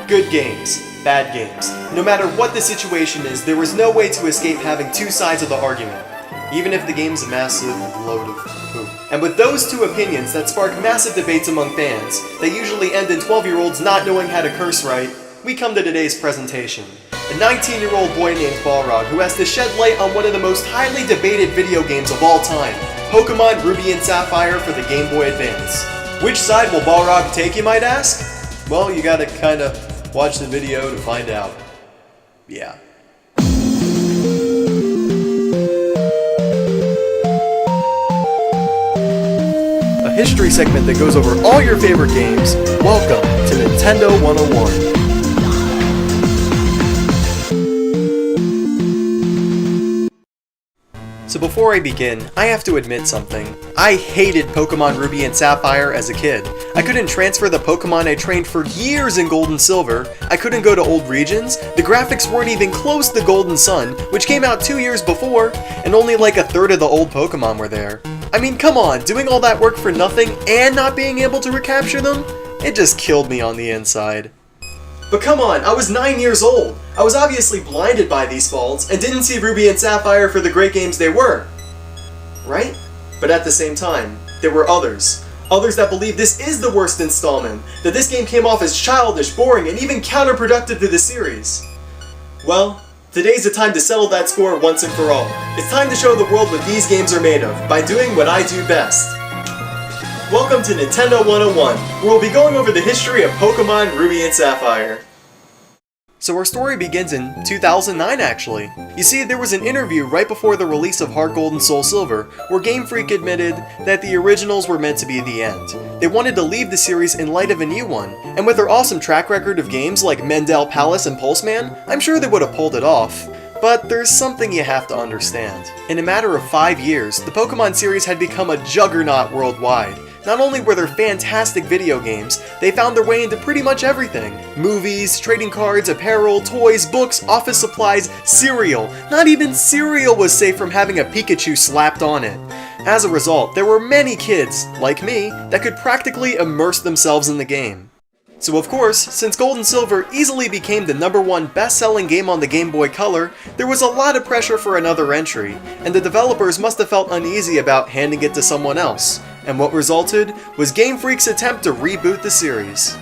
Good games, bad games. No matter what the situation is, there was no way to escape having two sides of the argument, even if the game's a massive load of poop. And with those two opinions that spark massive debates among fans, that usually end in 12-year-olds not knowing how to curse right, we come to today's presentation. A 19-year-old boy named Balrog who has to shed light on one of the most highly debated video games of all time, Pokémon Ruby and Sapphire for the Game Boy Advance. Which side will Balrog take, you might ask? Well, you gotta kinda watch the video to find out. Yeah. A history segment that goes over all your favorite games. Welcome to Nintendo 101. So before I begin, I have to admit something. I hated Pokémon Ruby and Sapphire as a kid. I couldn't transfer the Pokémon I trained for years in Gold and Silver, I couldn't go to old regions, the graphics weren't even close to Gold and Sun, which came out 2 years before, and only like a third of the old Pokémon were there. I mean, come on, doing all that work for nothing and not being able to recapture them? It just killed me on the inside. But come on, I was 9 years old. I was obviously blinded by these faults and didn't see Ruby and Sapphire for the great games they were. Right? But at the same time, there were others. Others that believed this is the worst installment, that this game came off as childish, boring, and even counterproductive to the series. Well, today's the time to settle that score once and for all. It's time to show the world what these games are made of, by doing what I do best. Welcome to Nintendo 101, where we'll be going over the history of Pokémon Ruby and Sapphire. So our story begins in 2009 actually. You see, there was an interview right before the release of Heart Gold and Soul Silver, where Game Freak admitted that the originals were meant to be the end. They wanted to leave the series in light of a new one, and with their awesome track record of games like Mendel Palace and Pulseman, I'm sure they would have pulled it off. But there's something you have to understand. In a matter of 5 years, the Pokémon series had become a juggernaut worldwide. Not only were there fantastic video games, they found their way into pretty much everything. Movies, trading cards, apparel, toys, books, office supplies, cereal. Not even cereal was safe from having a Pikachu slapped on it. As a result, there were many kids, like me, that could practically immerse themselves in the game. So of course, since Gold and Silver easily became the #1 best-selling game on the Game Boy Color, there was a lot of pressure for another entry, and the developers must have felt uneasy about handing it to someone else. And what resulted was Game Freak's attempt to reboot the series.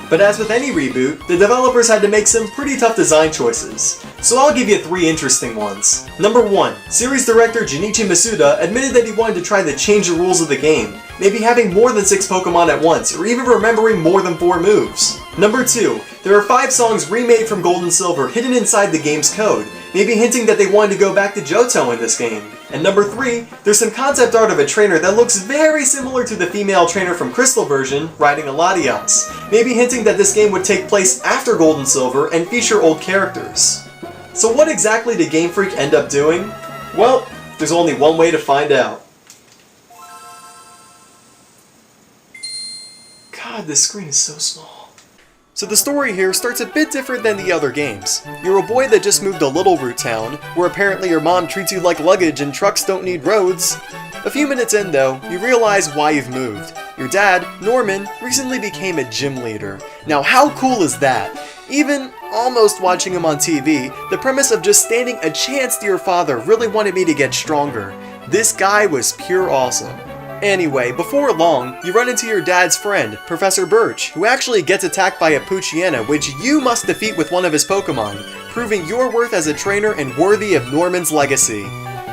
But as with any reboot, the developers had to make some pretty tough design choices. So I'll give you 3 interesting ones. Number 1, series director Junichi Masuda admitted that he wanted to try to change the rules of the game, maybe having more than 6 Pokemon at once, or even remembering more than 4 moves. Number 2, there are 5 songs remade from Gold and Silver hidden inside the game's code, maybe hinting that they wanted to go back to Johto in this game. And number 3, there's some concept art of a trainer that looks very similar to the female trainer from Crystal version, riding a Latias, maybe hinting that this game would take place after Gold and Silver and feature old characters. So what exactly did Game Freak end up doing? Well, there's only one way to find out. God, this screen is so small. So the story here starts a bit different than the other games. You're a boy that just moved to Little Root Town, where apparently your mom treats you like luggage and trucks don't need roads. A few minutes in though, you realize why you've moved. Your dad, Norman, recently became a gym leader. Now how cool is that? Even almost watching him on TV, the premise of just standing a chance to your father really wanted me to get stronger. This guy was pure awesome. Anyway, before long, you run into your dad's friend, Professor Birch, who actually gets attacked by a Poochyena, which you must defeat with one of his Pokemon, proving your worth as a trainer and worthy of Norman's legacy.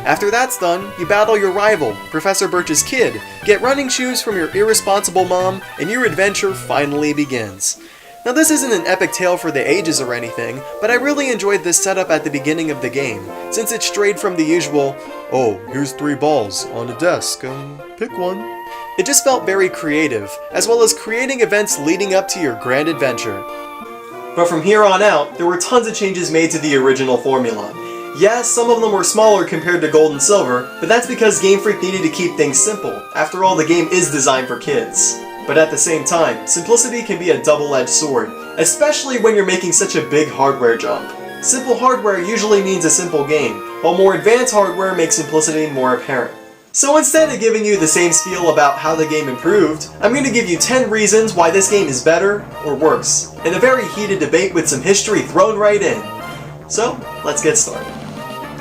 After that's done, you battle your rival, Professor Birch's kid, get running shoes from your irresponsible mom, and your adventure finally begins. Now this isn't an epic tale for the ages or anything, but I really enjoyed this setup at the beginning of the game, since it strayed from the usual, oh, here's 3 balls on a desk, pick one. It just felt very creative, as well as creating events leading up to your grand adventure. But from here on out, there were tons of changes made to the original formula. Yes, some of them were smaller compared to Gold and Silver, but that's because Game Freak needed to keep things simple. After all, the game is designed for kids. But at the same time, simplicity can be a double-edged sword, especially when you're making such a big hardware jump. Simple hardware usually means a simple game, while more advanced hardware makes simplicity more apparent. So instead of giving you the same spiel about how the game improved, I'm going to give you 10 reasons why this game is better or worse, in a very heated debate with some history thrown right in. So, let's get started.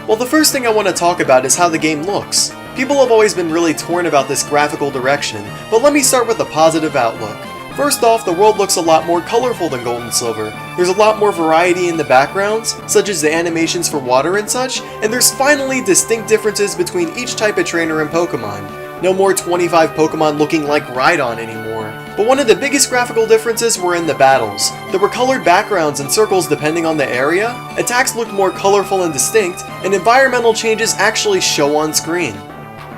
Well, the first thing I want to talk about is how the game looks. People have always been really torn about this graphical direction, but let me start with a positive outlook. First off, the world looks a lot more colorful than Gold and Silver. There's a lot more variety in the backgrounds, such as the animations for water and such, and there's finally distinct differences between each type of trainer and Pokemon. No more 25 Pokemon looking like Rhydon anymore. But one of the biggest graphical differences were in the battles. There were colored backgrounds and circles depending on the area, attacks looked more colorful and distinct, and environmental changes actually show on screen.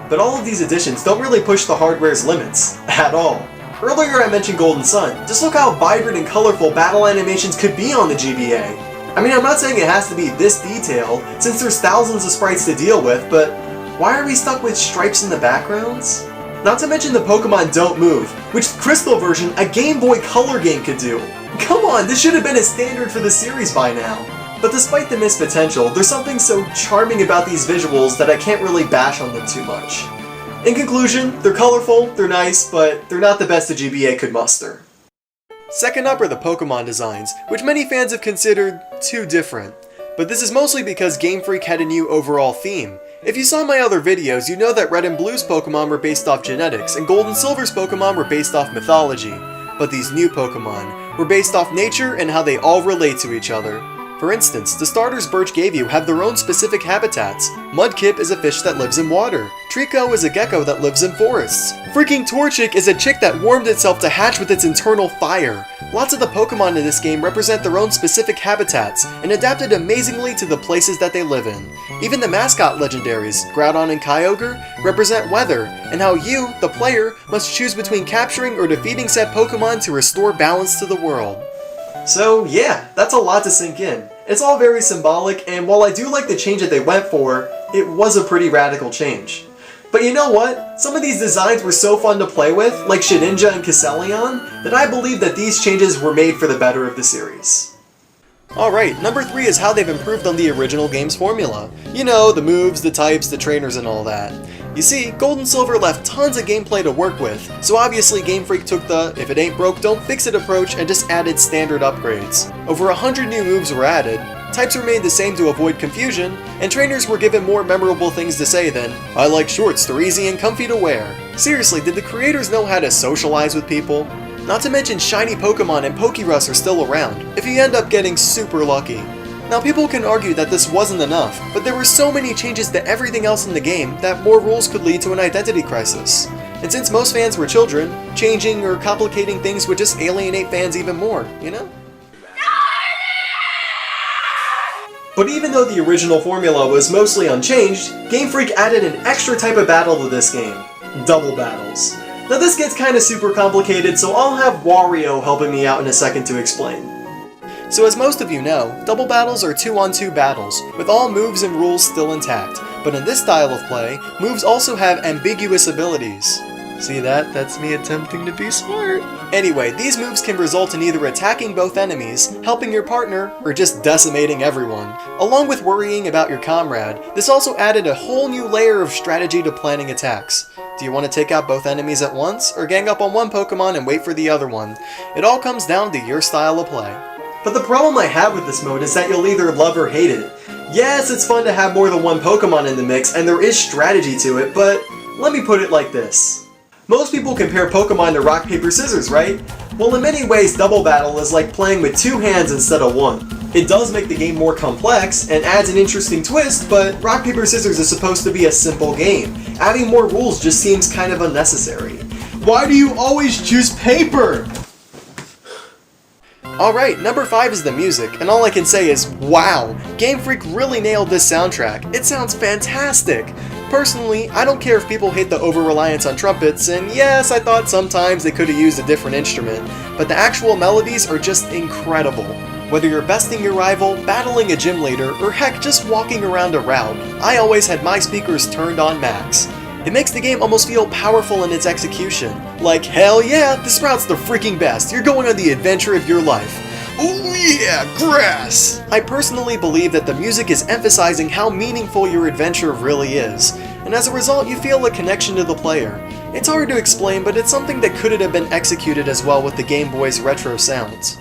But all of these additions don't really push the hardware's limits, at all. Earlier I mentioned Gold and Sun. Just look how vibrant and colorful battle animations could be on the GBA. I mean, I'm not saying it has to be this detailed, since there's thousands of sprites to deal with, but why are we stuck with stripes in the backgrounds? Not to mention the Pokemon don't move, which the Crystal version, a Game Boy Color game, could do. Come on, this should have been a standard for the series by now. But despite the missed potential, there's something so charming about these visuals that I can't really bash on them too much. In conclusion, they're colorful, they're nice, but they're not the best the GBA could muster. Second up are the Pokemon designs, which many fans have considered too different. But this is mostly because Game Freak had a new overall theme. If you saw my other videos, you know that Red and Blue's Pokemon were based off genetics, and Gold and Silver's Pokemon were based off mythology. But these new Pokemon were based off nature and how they all relate to each other. For instance, the starters Birch gave you have their own specific habitats. Mudkip is a fish that lives in water. Trico is a gecko that lives in forests. Freaking Torchic is a chick that warmed itself to hatch with its internal fire. Lots of the Pokemon in this game represent their own specific habitats, and adapted amazingly to the places that they live in. Even the mascot legendaries, Groudon and Kyogre, represent weather, and how you, the player, must choose between capturing or defeating said Pokemon to restore balance to the world. So yeah, that's a lot to sink in. It's all very symbolic, and while I do like the change that they went for, it was a pretty radical change. But you know what? Some of these designs were so fun to play with, like Shedinja and Casselion, that I believe that these changes were made for the better of the series. Alright, number 3 is how they've improved on the original game's formula. You know, the moves, the types, the trainers, and all that. You see, Gold and Silver left tons of gameplay to work with, so obviously Game Freak took the if it ain't broke don't fix it approach and just added standard upgrades. Over 100 new moves were added, types were made the same to avoid confusion, and trainers were given more memorable things to say than, "I like shorts, they're easy and comfy to wear." Seriously, did the creators know how to socialize with people? Not to mention shiny Pokemon and Pokerus are still around, if you end up getting super lucky. Now people can argue that this wasn't enough, but there were so many changes to everything else in the game that more rules could lead to an identity crisis. And since most fans were children, changing or complicating things would just alienate fans even more, you know? But even though the original formula was mostly unchanged, Game Freak added an extra type of battle to this game: double battles. Now this gets kinda super complicated, so I'll have Wario helping me out in a second to explain. So as most of you know, double battles are 2-on-2 battles, with all moves and rules still intact, but in this style of play, moves also have ambiguous abilities. See that? That's me attempting to be smart. Anyway, these moves can result in either attacking both enemies, helping your partner, or just decimating everyone. Along with worrying about your comrade, this also added a whole new layer of strategy to planning attacks. Do you want to take out both enemies at once, or gang up on one Pokemon and wait for the other one? It all comes down to your style of play. But the problem I have with this mode is that you'll either love or hate it. Yes, it's fun to have more than one Pokemon in the mix, and there is strategy to it, but let me put it like this. Most people compare Pokemon to rock, paper, scissors, right? Well, in many ways, Double Battle is like playing with 2 hands instead of 1. It does make the game more complex, and adds an interesting twist, but rock, paper, scissors is supposed to be a simple game. Adding more rules just seems kind of unnecessary. Why do you always choose paper? Alright, number 5 is the music, and all I can say is, wow! Game Freak really nailed this soundtrack. It sounds fantastic! Personally, I don't care if people hate the over-reliance on trumpets, and yes, I thought sometimes they could have used a different instrument, but the actual melodies are just incredible. Whether you're besting your rival, battling a gym leader, or heck, just walking around a route, I always had my speakers turned on max. It makes the game almost feel powerful in its execution. Like, hell yeah, this route's the freaking best, you're going on the adventure of your life. Oh yeah, grass! I personally believe that the music is emphasizing how meaningful your adventure really is. and as a result you feel a connection to the player. It's hard to explain, but it's something that couldn't have been executed as well with the Game Boy's retro sounds.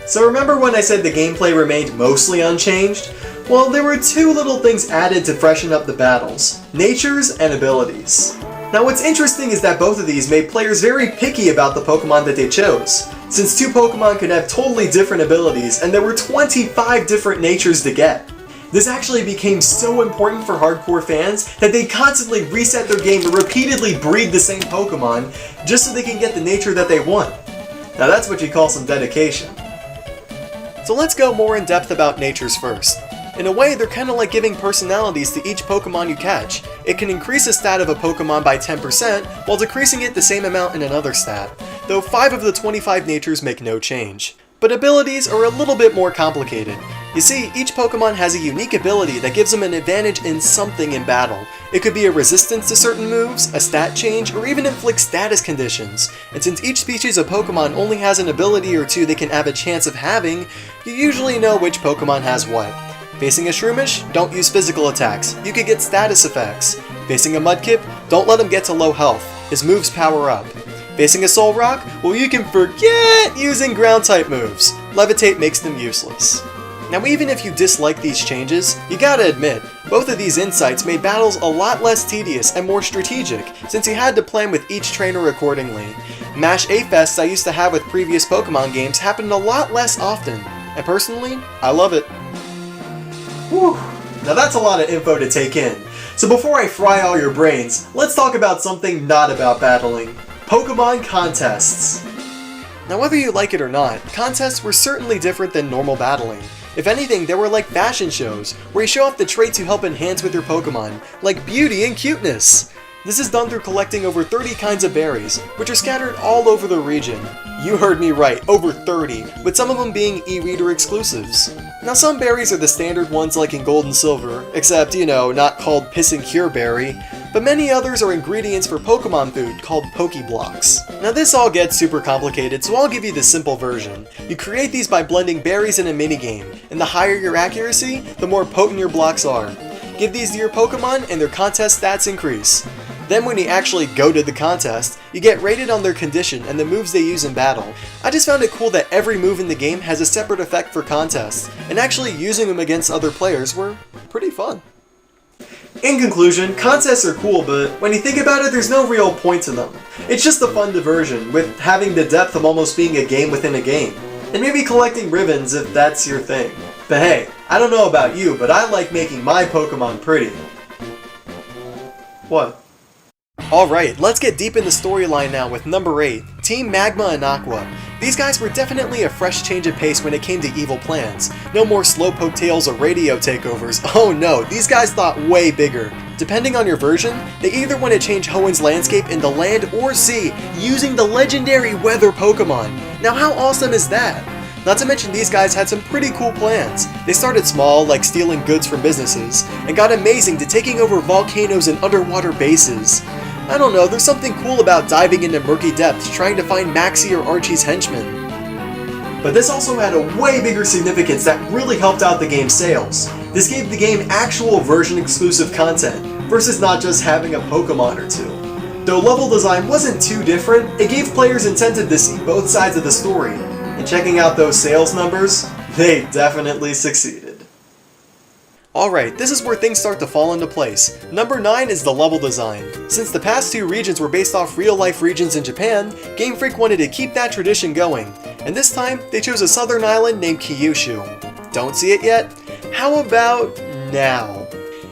So remember when I said the gameplay remained mostly unchanged? Well, there were two little things added to freshen up the battles: natures and abilities. Now what's interesting is that both of these made players very picky about the Pokemon that they chose, since two Pokemon could have totally different abilities and there were 25 different natures to get. This actually became so important for hardcore fans that they constantly reset their game and repeatedly breed the same Pokemon just so they can get the nature that they want. Now that's what you call some dedication. So let's go more in depth about natures first. In a way, they're kinda like giving personalities to each Pokemon you catch. It can increase a stat of a Pokemon by 10% while decreasing it the same amount in another stat, though 5 of the 25 natures make no change. But abilities are a little bit more complicated. You see, each Pokemon has a unique ability that gives them an advantage in something in battle. It could be a resistance to certain moves, a stat change, or even inflict status conditions. And since each species of Pokemon only has an ability or two they can have a chance of having, you usually know which Pokemon has what. Facing a Shroomish? Don't use physical attacks. You could get status effects. Facing a Mudkip? Don't let him get to low health. His moves power up. Facing a Solrock? Well, you can forget using ground-type moves. Levitate makes them useless. Now even if you dislike these changes, you gotta admit, both of these insights made battles a lot less tedious and more strategic, since you had to plan with each trainer accordingly. Mash A-Fests I used to have with previous Pokemon games happened a lot less often, and personally, I love it. Whew. Now that's a lot of info to take in. So before I fry all your brains, let's talk about something not about battling. Pokemon contests. Now whether you like it or not, contests were certainly different than normal battling. If anything, they were like fashion shows, where you show off the traits you help enhance with your Pokemon, like beauty and cuteness. This is done through collecting over 30 kinds of berries, which are scattered all over the region. You heard me right, over 30, with some of them being e-reader exclusives. Now some berries are the standard ones like in Gold and Silver, except, you know, not called Piss and Cure Berry, but many others are ingredients for Pokemon food called Pokeblocks. Now this all gets super complicated, so I'll give you the simple version. You create these by blending berries in a minigame, and the higher your accuracy, the more potent your blocks are. Give these to your Pokemon and their contest stats increase. Then when you actually go to the contest, you get rated on their condition and the moves they use in battle. I just found it cool that every move in the game has a separate effect for contests, and actually using them against other players were pretty fun. In conclusion, contests are cool, but when you think about it, there's no real point to them. It's just a fun diversion, with having the depth of almost being a game within a game. And maybe collecting ribbons if that's your thing. But hey, I don't know about you, but I like making my Pokemon pretty. What? Alright, let's get deep in the storyline now with number 8, Team Magma and Aqua. These guys were definitely a fresh change of pace when it came to evil plans. No more Slowpoke Tales or radio takeovers. Oh no, these guys thought way bigger. Depending on your version, they either want to change Hoenn's landscape into land or sea using the legendary weather Pokemon. Now how awesome is that? Not to mention these guys had some pretty cool plans. They started small, like stealing goods from businesses, and got amazing to taking over volcanoes and underwater bases. I don't know, there's something cool about diving into murky depths trying to find Maxie or Archie's henchmen. But this also had a way bigger significance that really helped out the game's sales. This gave the game actual version exclusive content, versus not just having a Pokemon or two. Though level design wasn't too different, it gave players incentive to see both sides of the story. And checking out those sales numbers, they definitely succeeded. Alright, this is where things start to fall into place. Number 9 is the level design. Since the past 2 regions were based off real-life regions in Japan, Game Freak wanted to keep that tradition going. And this time, they chose a southern island named Kyushu. Don't see it yet? How about now?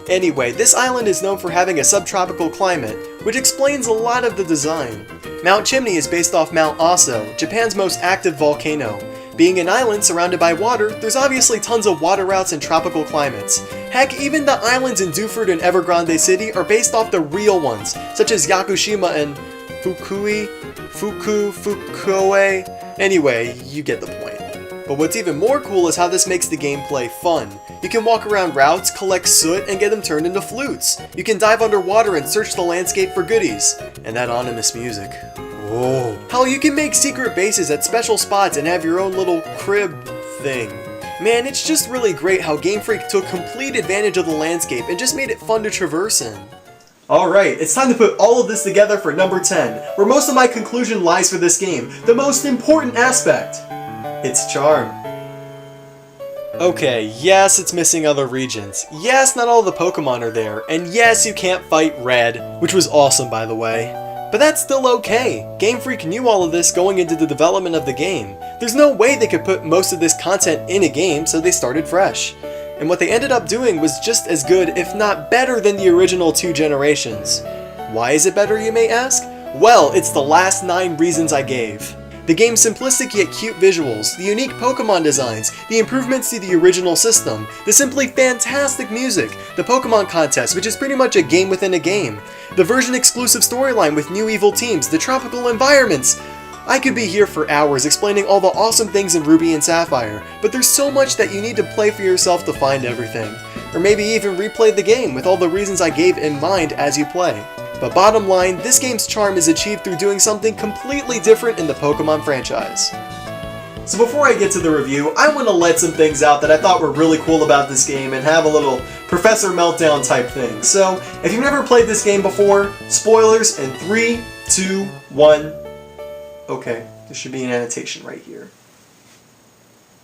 Anyway, this island is known for having a subtropical climate, which explains a lot of the design. Mount Chimney is based off Mount Aso, Japan's most active volcano. Being an island surrounded by water, there's obviously tons of water routes in tropical climates. Heck, even the islands in Dewford and Evergrande City are based off the real ones, such as Yakushima and Fukui. Anyway, you get the point. But what's even more cool is how this makes the gameplay fun. You can walk around routes, collect soot, and get them turned into flutes. You can dive underwater and search the landscape for goodies. And that ominous music. Whoa. Hell, you can make secret bases at special spots and have your own little crib thing. Man, it's just really great how Game Freak took complete advantage of the landscape and just made it fun to traverse in. Alright, it's time to put all of this together for number 10, where most of my conclusion lies for this game, the most important aspect. Its charm. Okay, yes, it's missing other regions. Yes, not all the Pokemon are there. And yes, you can't fight Red, which was awesome by the way. But that's still okay. Game Freak knew all of this going into the development of the game. There's no way they could put most of this content in a game, so they started fresh. And what they ended up doing was just as good, if not better than the original 2 generations. Why is it better, you may ask? Well, it's the last 9 reasons I gave. The game's simplistic yet cute visuals, the unique Pokemon designs, the improvements to the original system, the simply fantastic music, the Pokemon contest, which is pretty much a game within a game, the version-exclusive storyline with new evil teams, the tropical environments. I could be here for hours explaining all the awesome things in Ruby and Sapphire, but there's so much that you need to play for yourself to find everything. Or maybe even replay the game with all the reasons I gave in mind as you play. But bottom line, this game's charm is achieved through doing something completely different in the Pokemon franchise. So before I get to the review, I want to let some things out that I thought were really cool about this game and have a little Professor Meltdown type thing. So, if you've never played this game before, spoilers in 3, 2, 1... Okay, there should be an annotation right here.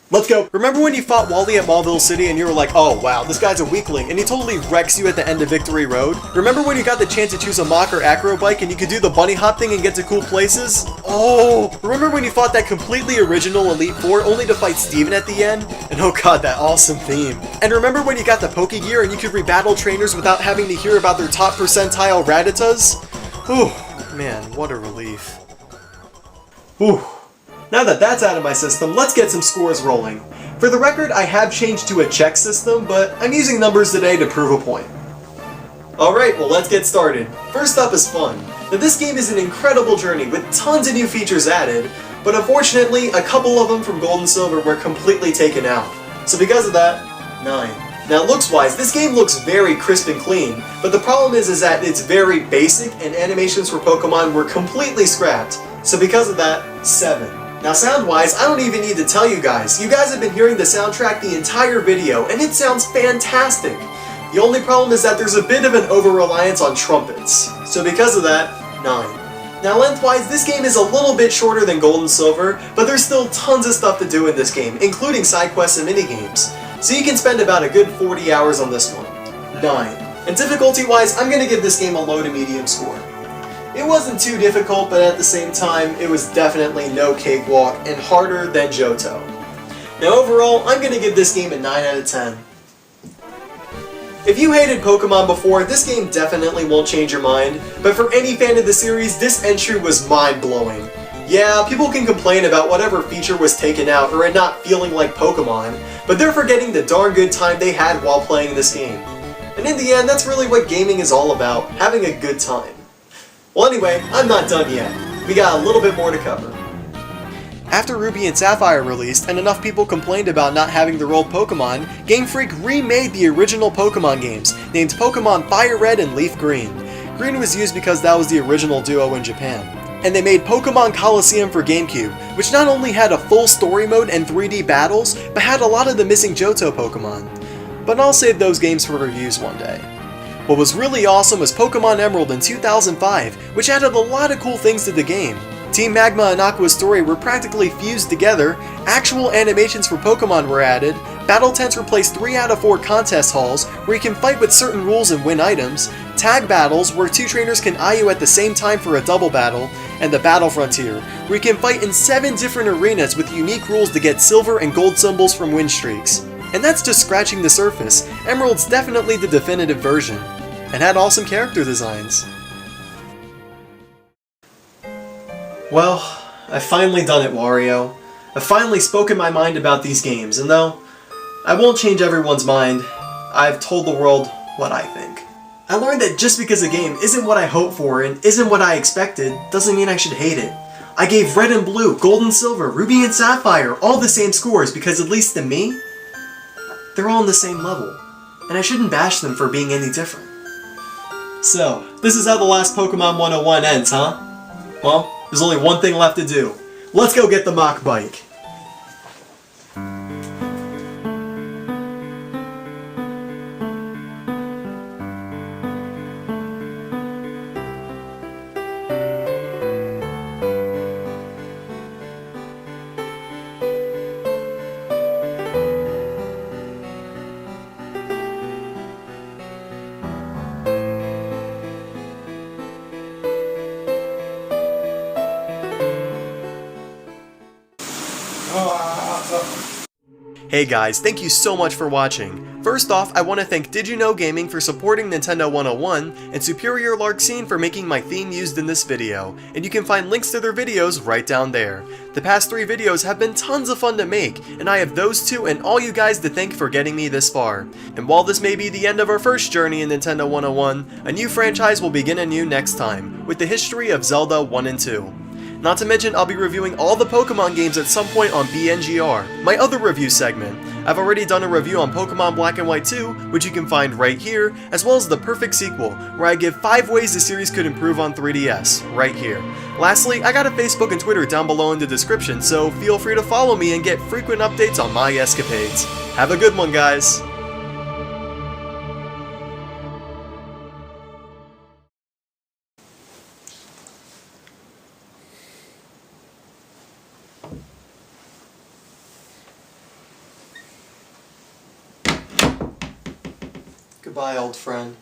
Let's go! Remember when you fought Wally at Mauville City and you were like, oh wow, this guy's a weakling, and he totally wrecks you at the end of Victory Road? Remember when you got the chance to choose a Mach or Acro bike and you could do the bunny hop thing and get to cool places? Oh! Remember when you fought that completely original Elite Four only to fight Steven at the end? And oh god, that awesome theme. And remember when you got the Pokegear and you could rebattle trainers without having to hear about their top percentile Rattatas? Whew, man, what a relief. Whew. Now that that's out of my system, let's get some scores rolling. For the record, I have changed to a check system, but I'm using numbers today to prove a point. Alright, well let's get started. First up is fun. Now this game is an incredible journey with tons of new features added, but unfortunately a couple of them from Gold and Silver were completely taken out. So because of that, 9. Now looks-wise, this game looks very crisp and clean, but the problem is that it's very basic and animations for Pokemon were completely scrapped. So because of that, 7. Now sound-wise, I don't even need to tell you guys have been hearing the soundtrack the entire video, and it sounds fantastic! The only problem is that there's a bit of an over-reliance on trumpets. So because of that, 9. Now lengthwise, this game is a little bit shorter than Gold and Silver, but there's still tons of stuff to do in this game, including side quests and minigames. So you can spend about a good 40 hours on this one. 9. And difficulty-wise, I'm gonna give this game a low to medium score. It wasn't too difficult, but at the same time, it was definitely no cakewalk and harder than Johto. Now overall, I'm going to give this game a 9 out of 10. If you hated Pokemon before, this game definitely won't change your mind, but for any fan of the series, this entry was mind-blowing. Yeah, people can complain about whatever feature was taken out or it not feeling like Pokemon, but they're forgetting the darn good time they had while playing this game. And in the end, that's really what gaming is all about, having a good time. Well anyway, I'm not done yet. We got a little bit more to cover. After Ruby and Sapphire released, and enough people complained about not having their old Pokemon, Game Freak remade the original Pokemon games, named Pokemon Fire Red and Leaf Green. Green was used because that was the original duo in Japan. And they made Pokemon Coliseum for GameCube, which not only had a full story mode and 3D battles, but had a lot of the missing Johto Pokemon. But I'll save those games for reviews one day. What was really awesome was Pokemon Emerald in 2005, which added a lot of cool things to the game. Team Magma and Aqua's story were practically fused together, actual animations for Pokemon were added, battle tents replaced 3 out of 4 contest halls where you can fight with certain rules and win items, tag battles where 2 trainers can eye you at the same time for a double battle, and the Battle Frontier, where you can fight in 7 different arenas with unique rules to get silver and gold symbols from win streaks. And that's just scratching the surface. Emerald's definitely the definitive version, and had awesome character designs. Well, I've finally done it, Wario. I've finally spoken my mind about these games, and though I won't change everyone's mind, I've told the world what I think. I learned that just because a game isn't what I hoped for and isn't what I expected, doesn't mean I should hate it. I gave Red and Blue, Gold and Silver, Ruby and Sapphire all the same scores because at least to me, they're all on the same level, and I shouldn't bash them for being any different. So, this is how the last Pokemon 101 ends, huh? Well, there's only one thing left to do. Let's go get the Mach Bike. Hey guys, thank you so much for watching. First off, I want to thank Did You Know Gaming for supporting Nintendo 101, and Superior Larkscene for making my theme used in this video, and you can find links to their videos right down there. The past 3 videos have been tons of fun to make, and I have those 2 and all you guys to thank for getting me this far. And while this may be the end of our first journey in Nintendo 101, a new franchise will begin anew next time, with the history of Zelda 1 and 2. Not to mention, I'll be reviewing all the Pokemon games at some point on BNGR, my other review segment. I've already done a review on Pokemon Black and White 2, which you can find right here, as well as the perfect sequel, where I give 5 ways the series could improve on 3DS, right here. Lastly, I got a Facebook and Twitter down below in the description, so feel free to follow me and get frequent updates on my escapades. Have a good one, guys! Goodbye, old friend.